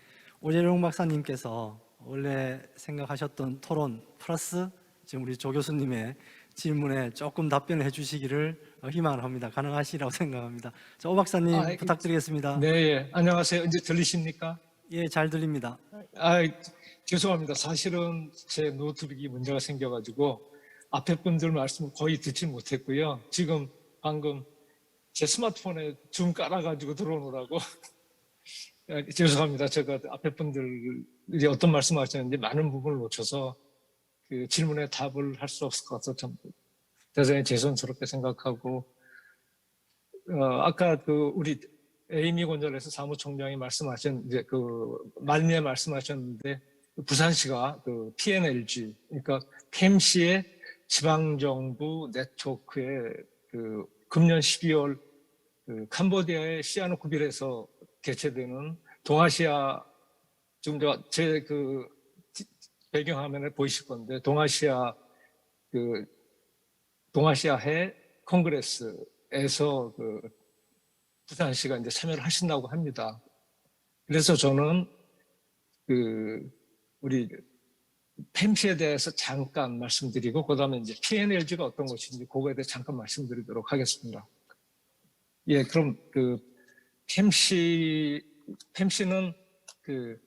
오재룡 박사님께서 원래 생각하셨던 토론 플러스 지금 우리 조 교수님의 질문에 조금 답변을 해주시기를 희망을 합니다. 가능하시라고 생각합니다. 자, 오 박사님 부탁드리겠습니다. 네, 예. 안녕하세요. 이제 들리십니까? 예, 잘 들립니다. 죄송합니다. 사실은 제 노트북이 문제가 생겨가지고 앞에 분들 말씀 거의 듣지 못했고요. 지금 방금 제 스마트폰에 줌 깔아가지고 들어오느라고 죄송합니다. 제가 앞에 분들이 어떤 말씀하셨는지 많은 부분을 놓쳐서 그 질문에 답을 할 수 없을 것 같아서 참 대단히 죄송스럽게 생각하고, 아까 그 우리 에이미 곤잘레스 사무총장이 말씀하신 이제 그 말미에 말씀하셨는데, 부산시가 그 PNLG, 그러니까 펜시의 지방정부 네트워크에 그 금년 12월 그 캄보디아의 시아누쿠빌에서 개최되는 동아시아, 지금 제 그 배경화면에 보이실 건데, 동아시아해 콩그레스에서 그 부산시가 이제 참여를 하신다고 합니다. 그래서 저는 그 우리 펜시에 대해서 잠깐 말씀드리고, 그다음에 이제 PNLG가 어떤 것인지 그거에 대해 잠깐 말씀드리도록 하겠습니다. 예, 그럼 그 펜시는 그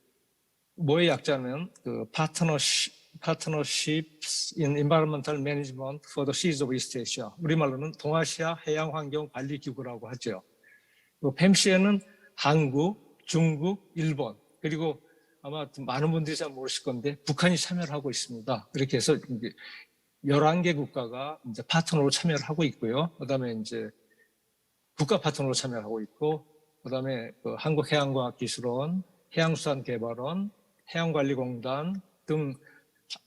뭐의 약자는 그 Partnerships in Environmental Management for the Seas of East Asia, 우리말로는 동아시아 해양환경관리기구라고 하죠. 펜시에는 한국, 중국, 일본, 그리고 아마 많은 분들이 잘 모르실 건데 북한이 참여를 하고 있습니다. 그렇게 해서 이제 11개 국가가 이제 파트너로 참여를 하고 있고요. 그다음에 이제 국가 파트너로 참여를 하고 있고, 그다음에 그 한국해양과학기술원, 해양수산개발원, 해양관리공단 등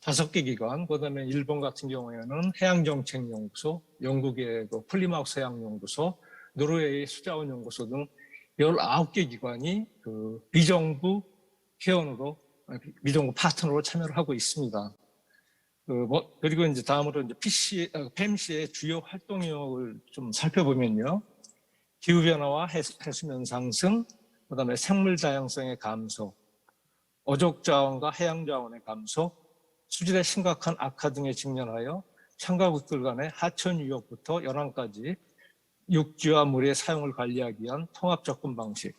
5개 기관, 그다음에 일본 같은 경우에는 해양정책연구소, 영국의 그 플리마우스 해양연구소, 노르웨이 수자원연구소 등 19개 기관이 그 비정부 회원으로, 비정부 파트너로 참여를 하고 있습니다. 그리고 이제 다음으로 이제 펜시의 주요 활동 영역을 좀 살펴보면요. 기후변화와 해수면 상승, 그다음에 생물 다양성의 감소, 어족 자원과 해양 자원의 감소, 수질의 심각한 악화 등에 직면하여 참가국들 간의 하천 유역부터 연안까지 육지와 물의 사용을 관리하기 위한 통합 접근 방식,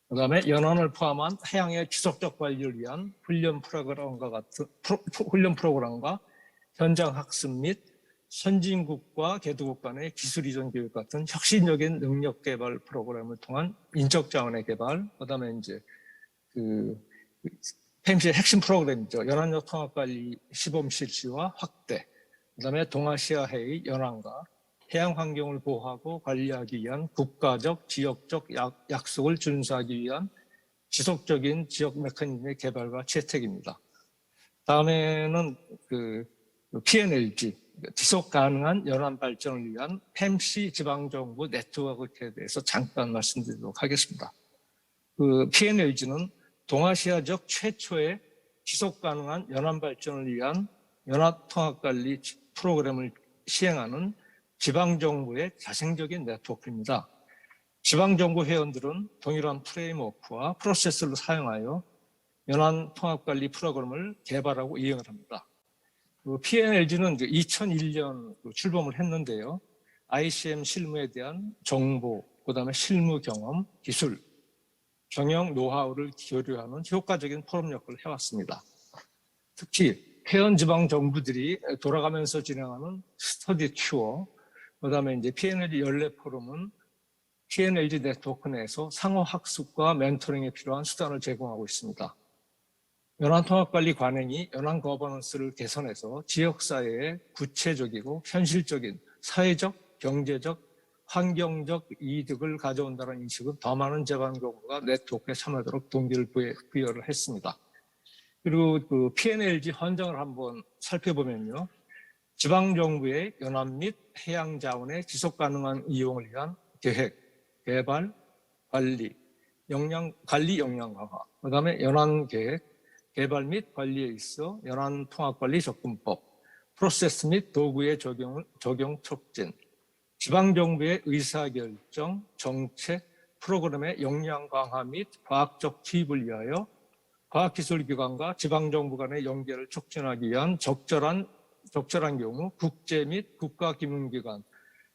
그다음에 연안을 포함한 해양의 지속적 관리를 위한 훈련 프로그램과 현장 학습 및 선진국과 개도국 간의 기술 이전 교육 같은 혁신적인 능력 개발 프로그램을 통한 인적 자원의 개발, 그다음에 이제 그 펜시의 핵심 프로그램이죠. 연안역 통합 관리 시범 실시와 확대, 그다음에 동아시아 해의 연안과 해양 환경을 보호하고 관리하기 위한 국가적, 지역적 약속을 준수하기 위한 지속적인 지역 메커니즘의 개발과 채택입니다. 다음에는 그 PNLG, 지속 가능한 연안 발전을 위한 펜시 지방정부 네트워크에 대해서 잠깐 말씀드리도록 하겠습니다. 그 PNLG는 동아시아적 최초의 지속 가능한 연안 발전을 위한 연합통합관리 프로그램을 시행하는 지방정부의 자생적인 네트워크입니다. 지방정부 회원들은 동일한 프레임워크와 프로세스를 사용하여 연안통합관리 프로그램을 개발하고 이행을 합니다. PNLG는 2001년 출범을 했는데요. ICM 실무에 대한 정보, 그다음에 실무 경험, 기술, 경영 노하우를 교류하는 효과적인 포럼 역할을 해왔습니다. 특히 회원 지방 정부들이 돌아가면서 진행하는 스터디 투어, 그다음에 이제 PNLG 연례 포럼은 PNLG 네트워크 내에서 상호 학습과 멘토링에 필요한 수단을 제공하고 있습니다. 연안통합관리 관행이 연안 거버넌스를 개선해서 지역사회에 구체적이고 현실적인 사회적, 경제적, 환경적 이득을 가져온다는 인식은 더 많은 지방정부가 네트워크에 참여하도록 동기를 부여를 했습니다. 그리고 그 PNLG 헌정을 한번 살펴보면요. 지방정부의 연안 및 해양 자원의 지속 가능한 이용을 위한 계획, 개발, 관리 역량 강화, 그다음에 연안 계획, 개발 및 관리에 있어 연안 통합관리 접근법, 프로세스 및 도구의 적용 촉진, 지방정부의 의사결정, 정책, 프로그램의 역량 강화 및 과학적 투입을 위하여 과학기술기관과 지방정부 간의 연계를 촉진하기 위한 적절한 경우 국제 및 국가기문기관,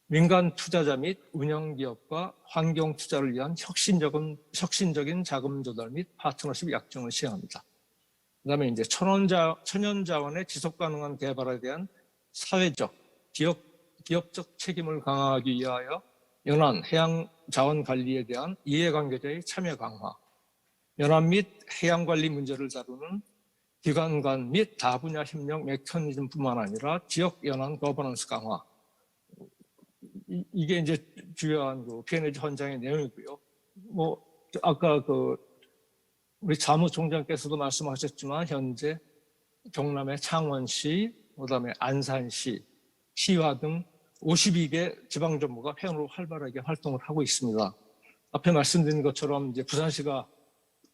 민간 투자자 및 운영기업과 환경 투자를 위한 혁신적인 자금 조달 및 파트너십 약정을 시행합니다. 그다음에 이제 천연 자원의 지속 가능한 개발에 대한 사회적, 기업적 책임을 강화하기 위하여 연안 해양 자원 관리에 대한 이해관계자의 참여 강화, 연안 및 해양 관리 문제를 다루는 기관 간 및 다분야 협력 메커니즘뿐만 아니라 지역 연안 거버넌스 강화. 이게 이제 주요한 그 PNLG 헌장의 내용이고요. 뭐 아까 그 우리 사무총장께서도 말씀하셨지만 현재 경남의 창원시, 그다음에 안산시, 시와 등 52개 지방정부가 회원으로 활발하게 활동을 하고 있습니다. 앞에 말씀드린 것처럼 이제 부산시가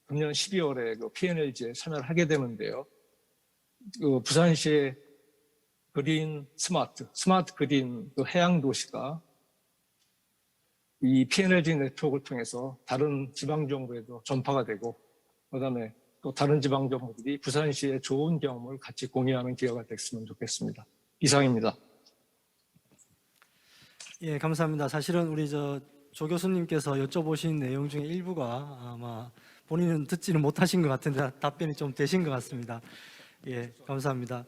금년 12월에 그 PNLG에 참여를 하게 되는데요. 그 부산시의 그린 스마트 그린 그 해양 도시가 이 PNLG 네트워크를 통해서 다른 지방정부에도 전파가 되고, 그다음에 또 다른 지방정부들이 부산시의 좋은 경험을 같이 공유하는 기회가 됐으면 좋겠습니다. 이상입니다. 예, 감사합니다. 사실은 우리 조 교수님께서 여쭤보신 내용 중에 일부가 아마 본인은 듣지는 못하신 것 같은데 답변이 좀 되신 것 같습니다. 예, 감사합니다.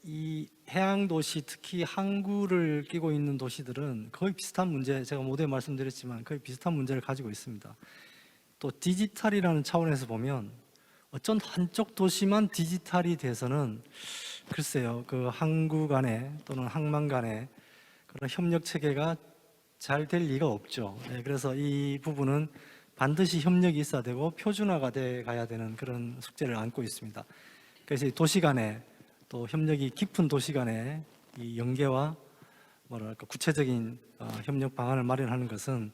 이 해양 도시, 특히 항구를 끼고 있는 도시들은 거의 비슷한 문제, 제가 모두에 말씀드렸지만 거의 비슷한 문제를 가지고 있습니다. 또 디지털이라는 차원에서 보면 어쩐 한쪽 도시만 디지털이 돼서는 글쎄요, 그 항구 간에 또는 항만 간에 그런 협력 체계가 잘 될 리가 없죠. 네, 그래서 이 부분은 반드시 협력이 있어야 되고 표준화가 돼 가야 되는 그런 숙제를 안고 있습니다. 그래서 이 도시 간에 또 협력이 깊은 도시 간에 이 연계와 뭐랄까 구체적인 협력 방안을 마련하는 것은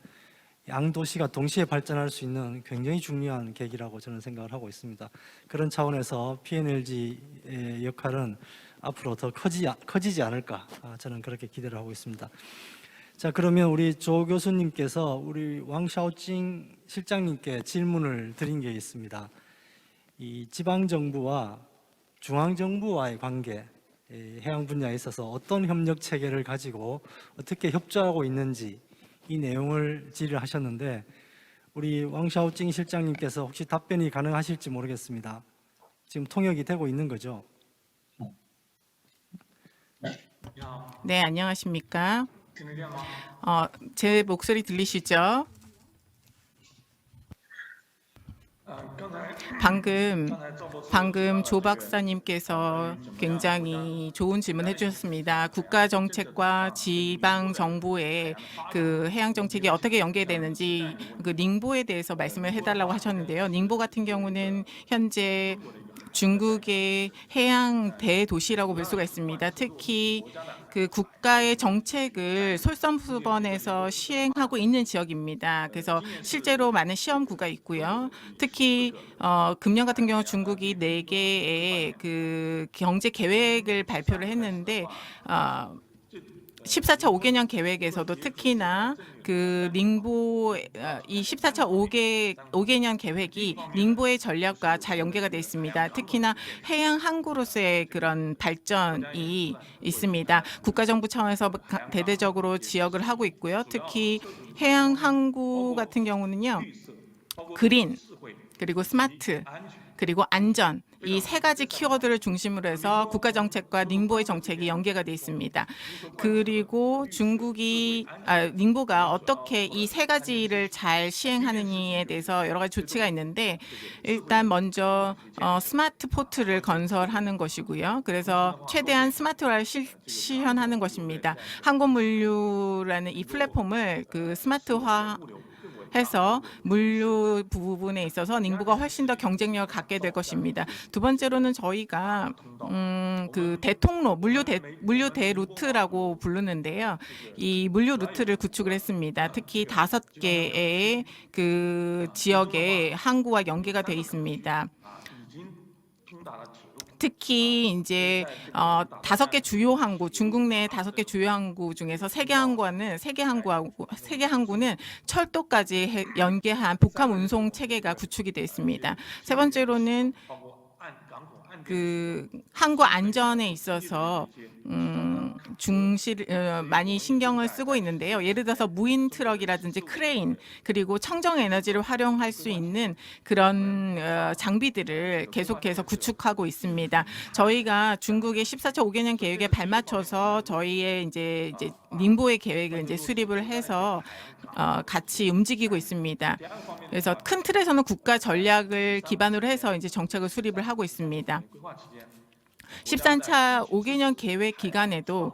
양 도시가 동시에 발전할 수 있는 굉장히 중요한 계기라고 저는 생각을 하고 있습니다. 그런 차원에서 PNLG의 역할은 앞으로 더 커지지 않을까, 저는 그렇게 기대를 하고 있습니다. 자, 그러면 우리 조 교수님께서 우리 왕샤오징 실장님께 질문을 드린 게 있습니다. 이 지방정부와 중앙정부와의 관계, 해양 분야에 있어서 어떤 협력 체계를 가지고 어떻게 협조하고 있는지 이 내용을 질의하셨는데 우리 왕샤오징 실장님께서 혹시 답변이 가능하실지 모르겠습니다. 지금 통역이 되고 있는 거죠? 네, 안녕하십니까? 제 목소리 들리시죠? 방금 조 박사님께서 굉장히 좋은 질문 해주셨습니다. 국가 정책과 지방 정부의 그 해양 정책이 어떻게 연계되는지 그 닝보에 대해서 말씀을 해달라고 하셨는데요. 닝보 같은 경우는 현재 중국의 해양 대도시라고 볼 수가 있습니다. 특히 그 국가의 정책을 솔선수범해서 시행하고 있는 지역입니다. 그래서 실제로 많은 시험구가 있고요. 특히 금년 같은 경우 중국이 4개의 그 경제 계획을 발표를 했는데 14차 5개년 계획에서도 특히나 그 닝보 이 14차 5개년 계획이 닝보의 전략과 잘 연계가 되어 있습니다. 특히나 해양 항구로서의 그런 발전이 있습니다. 국가정부 차원에서 대대적으로 지역을 하고 있고요. 특히 해양 항구 같은 경우는요. 그린 그리고 스마트 그리고 안전 이 3가지 키워드를 중심으로 해서 국가 정책과 닝보의 정책이 연계가 되어 있습니다. 그리고 닝보가 어떻게 이 3가지를 잘 시행하느냐에 대해서 여러 가지 조치가 있는데 일단 먼저 스마트 포트를 건설하는 것이고요. 그래서 최대한 스마트화를 실현하는 것입니다. 항공물류라는 이 플랫폼을 그 스마트화 해서 물류 부분에 있어서 닝보가 훨씬 더 경쟁력을 갖게 될 것입니다. 두 번째로는 저희가 그 대통로 물류 대루트라고 부르는데요. 이 물류 루트를 구축을 했습니다. 특히 5개의 그 지역의 항구와 연계가 되어 있습니다. 특히 이제 5개 주요 항구, 중국 내 5개 주요 항구 중에서 3개 항구는 철도까지 연계한 복합 운송 체계가 구축이 되어 있습니다. 세 번째로는 그 항구 안전에 있어서 많이 신경을 쓰고 있는데요. 예를 들어서 무인 트럭이라든지 크레인 그리고 청정 에너지를 활용할 수 있는 그런 장비들을 계속해서 구축하고 있습니다. 저희가 중국의 14차 5개년 계획에 발맞춰서 저희의 이제 닝보의 계획을 이제 수립을 해서 같이 움직이고 있습니다. 그래서 큰 틀에서는 국가 전략을 기반으로 해서 이제 정책을 수립을 하고 있습니다. 13차 5개년 계획 기간에도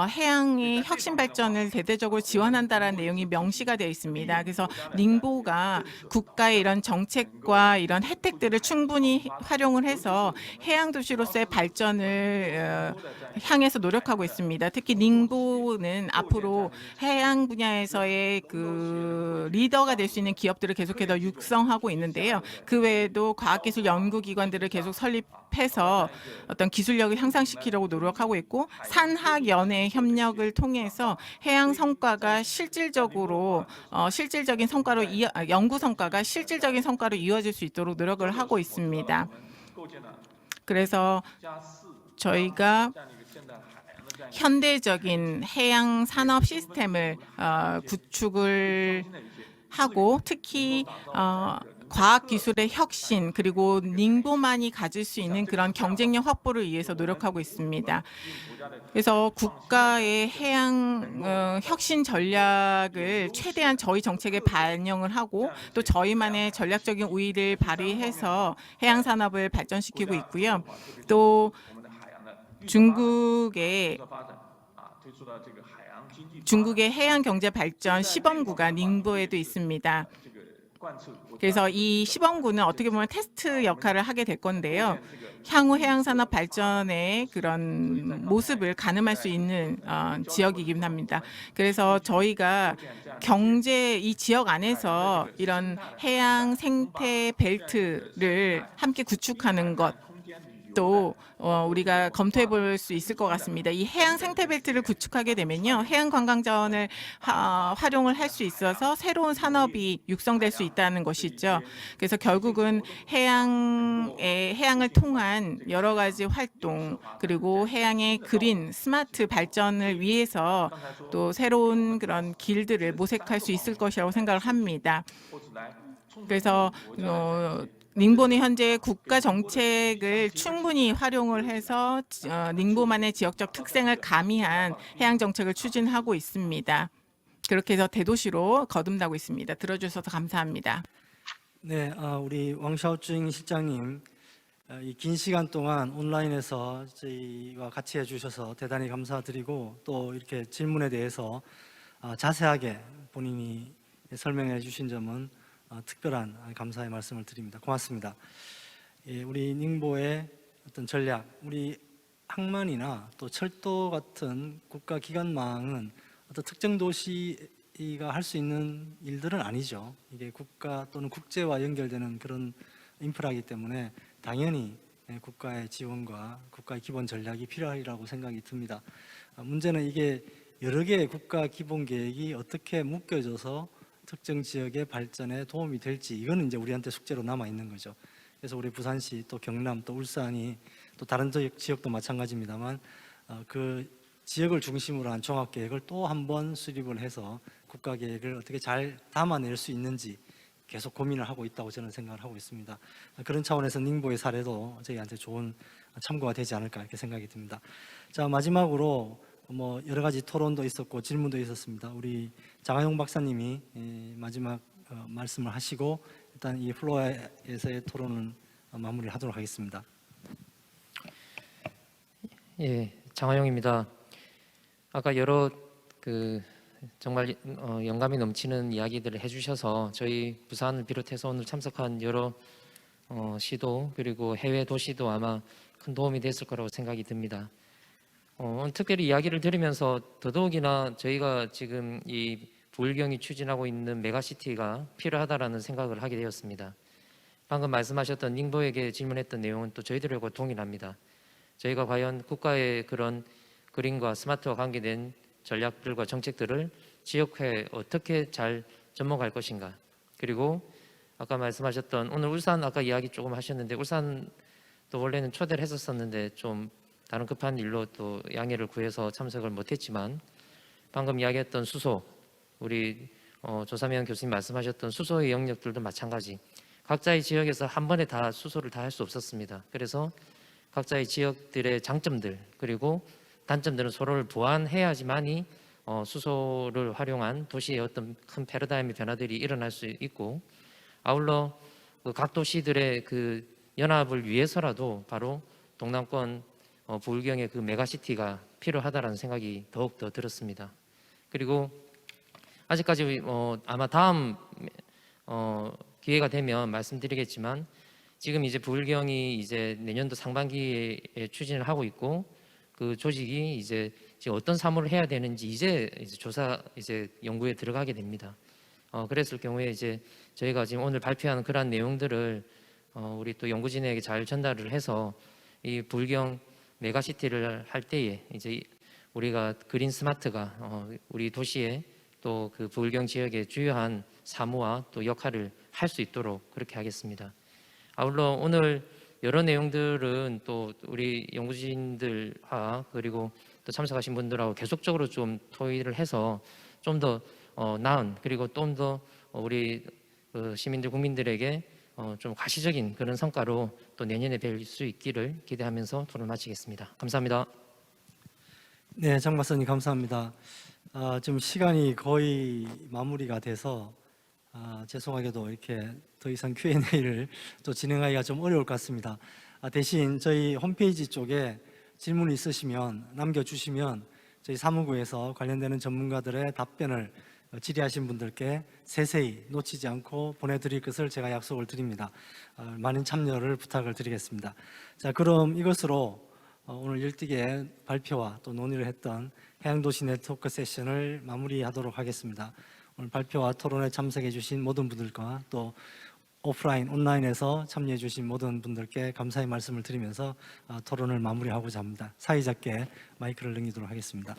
해양의 혁신 발전을 대대적으로 지원한다라는 내용이 명시가 되어 있습니다. 그래서 닝보가 국가의 이런 정책과 이런 혜택들을 충분히 활용을 해서 해양 도시로서의 발전을 향해서 노력하고 있습니다. 특히 닝보는 앞으로 해양 분야에서의 그 리더가 될 수 있는 기업들을 계속해서 육성하고 있는데요. 그 외에도 과학기술 연구기관들을 계속 설립해서 어떤 기술력을 향상시키려고 노력하고 있고 산학연의 협력을 통해서 해양 성과가 실질적으로 실질적인 성과로 연구 성과가 실질적인 성과로 이어질 수 있도록 노력을 하고 있습니다. 그래서 저희가 현대적인 해양 산업 시스템을 구축을 하고 특히 과학기술의 혁신 그리고 닝보만이 가질 수 있는 그런 경쟁력 확보를 위해서 노력하고 있습니다. 그래서 국가의 해양 혁신 전략을 최대한 저희 정책에 반영을 하고 또 저희만의 전략적인 우위를 발휘해서 해양 산업을 발전시키고 있고요. 또 중국의 해양 경제 발전 시범구가 닝보에도 있습니다. 그래서 이 시범구는 어떻게 보면 테스트 역할을 하게 될 건데요. 향후 해양산업 발전의 그런 모습을 가늠할 수 있는 지역이긴 합니다. 그래서 저희가 이 지역 안에서 이런 해양 생태 벨트를 함께 구축하는 것도 우리가 검토해 볼 수 있을 것 같습니다. 이 해양 생태 벨트를 구축하게 되면요, 해양 관광자원을 활용을 할 수 있어서 새로운 산업이 육성될 수 있다는 것이죠. 그래서 결국은 해양을 통한 여러 가지 활동 그리고 해양의 그린 스마트 발전을 위해서 또 새로운 그런 길들을 모색할 수 있을 것이라고 생각을 합니다. 그래서 닝보는 현재 국가 정책을 충분히 활용을 해서 닝보만의 지역적 특성을 가미한 해양 정책을 추진하고 있습니다. 그렇게 해서 대도시로 거듭나고 있습니다. 들어주셔서 감사합니다. 네, 우리 왕샤오증 실장님 이 긴 시간 동안 온라인에서 저희와 같이 해주셔서 대단히 감사드리고 또 이렇게 질문에 대해서 자세하게 본인이 설명해 주신 점은 특별한 감사의 말씀을 드립니다. 고맙습니다. 우리 닝보의 어떤 전략, 우리 항만이나 또 철도 같은 국가 기관망은 어떤 특정 도시가 할 수 있는 일들은 아니죠. 이게 국가 또는 국제와 연결되는 그런 인프라이기 때문에 당연히 국가의 지원과 국가의 기본 전략이 필요하리라고 생각이 듭니다. 문제는 이게 여러 개의 국가 기본 계획이 어떻게 묶여져서 특정 지역의 발전에 도움이 될지, 이거는 이제 우리한테 숙제로 남아 있는 거죠. 그래서 우리 부산시 또 경남 또 울산이 또 다른 지역도 마찬가지입니다만 그 지역을 중심으로 한 종합 계획을 또 한 번 수립을 해서 국가 계획을 어떻게 잘 담아낼 수 있는지 계속 고민을 하고 있다고 저는 생각을 하고 있습니다. 그런 차원에서 닝보의 사례도 저희한테 좋은 참고가 되지 않을까 이렇게 생각이 듭니다. 자, 마지막으로 뭐 여러 가지 토론도 있었고 질문도 있었습니다. 우리 장하용 박사님이 마지막 말씀을 하시고 일단 이 플로어에서의 토론은 마무리를 하도록 하겠습니다. 예, 장하용입니다. 아까 여러 정말 영감이 넘치는 이야기들을 해주셔서 저희 부산을 비롯해서 오늘 참석한 여러 시도 그리고 해외 도시도 아마 큰 도움이 됐을 거라고 생각이 듭니다. 특별히 이야기를 들으면서 더더욱이나 저희가 지금 이 부울경이 추진하고 있는 메가시티가 필요하다라는 생각을 하게 되었습니다. 방금 말씀하셨던 닝보에게 질문했던 내용은 또 저희들하고 동일합니다. 저희가 과연 국가의 그런 그린과 스마트와 관계된 전략들과 정책들을 지역화에 어떻게 잘 접목할 것인가, 그리고 아까 말씀하셨던 오늘 울산 아까 이야기 조금 하셨는데 울산도 원래는 초대를 했었었는데 좀 다른 급한 일로 또 양해를 구해서 참석을 못했지만 방금 이야기했던 수소, 우리 조사면 교수님 말씀하셨던 수소의 영역들도 마찬가지, 각자의 지역에서 한 번에 다 수소를 다 할 수 없었습니다. 그래서 각자의 지역들의 장점들 그리고 단점들은 서로를 보완해야지만이 수소를 활용한 도시의 어떤 큰 패러다임의 변화들이 일어날 수 있고, 아울러 각 도시들의 그 연합을 위해서라도 바로 동남권 부울경의 그 메가시티가 필요하다라는 생각이 더욱 더 들었습니다. 그리고 아직까지 아마 다음 기회가 되면 말씀드리겠지만 지금 이제 부울경이 이제 내년도 상반기에 추진을 하고 있고 그 조직이 이제 어떤 사무를 해야 되는지 이제 조사 연구에 들어가게 됩니다. 그랬을 경우에 이제 저희가 지금 오늘 발표하는 그러한 내용들을 우리 또 연구진에게 잘 전달을 해서 이 부울경 메가시티를 할 때에 이제 우리가 그린 스마트가 우리 도시에 또 그 부울경 지역의 주요한 사무와 또 역할을 할 수 있도록 그렇게 하겠습니다. 아울러 오늘 여러 내용들은 또 우리 연구진들과 그리고 또 참석하신 분들하고 계속적으로 좀 토의를 해서 좀 더 나은 그리고 좀 더 우리 시민들 국민들에게 좀 가시적인 그런 성과로 또 내년에 뵐 수 있기를 기대하면서 토론 마치겠습니다. 감사합니다. 네, 장 박사님 감사합니다. 지금 시간이 거의 마무리가 돼서 죄송하게도 이렇게 더 이상 Q&A를 또 진행하기가 좀 어려울 것 같습니다. 대신 저희 홈페이지 쪽에 질문이 있으시면 남겨주시면 저희 사무부에서 관련되는 전문가들의 답변을 질의하신 분들께 세세히 놓치지 않고 보내드릴 것을 제가 약속을 드립니다. 많은 참여를 부탁을 드리겠습니다. 자, 그럼 이것으로 오늘 일찍의 발표와 또 논의를 했던 해양도시 네트워크 세션을 마무리하도록 하겠습니다. 오늘 발표와 토론에 참석해 주신 모든 분들과 또 오프라인, 온라인에서 참여해 주신 모든 분들께 감사의 말씀을 드리면서 토론을 마무리하고자 합니다. 사이좋게 마이크를 넘기도록 하겠습니다.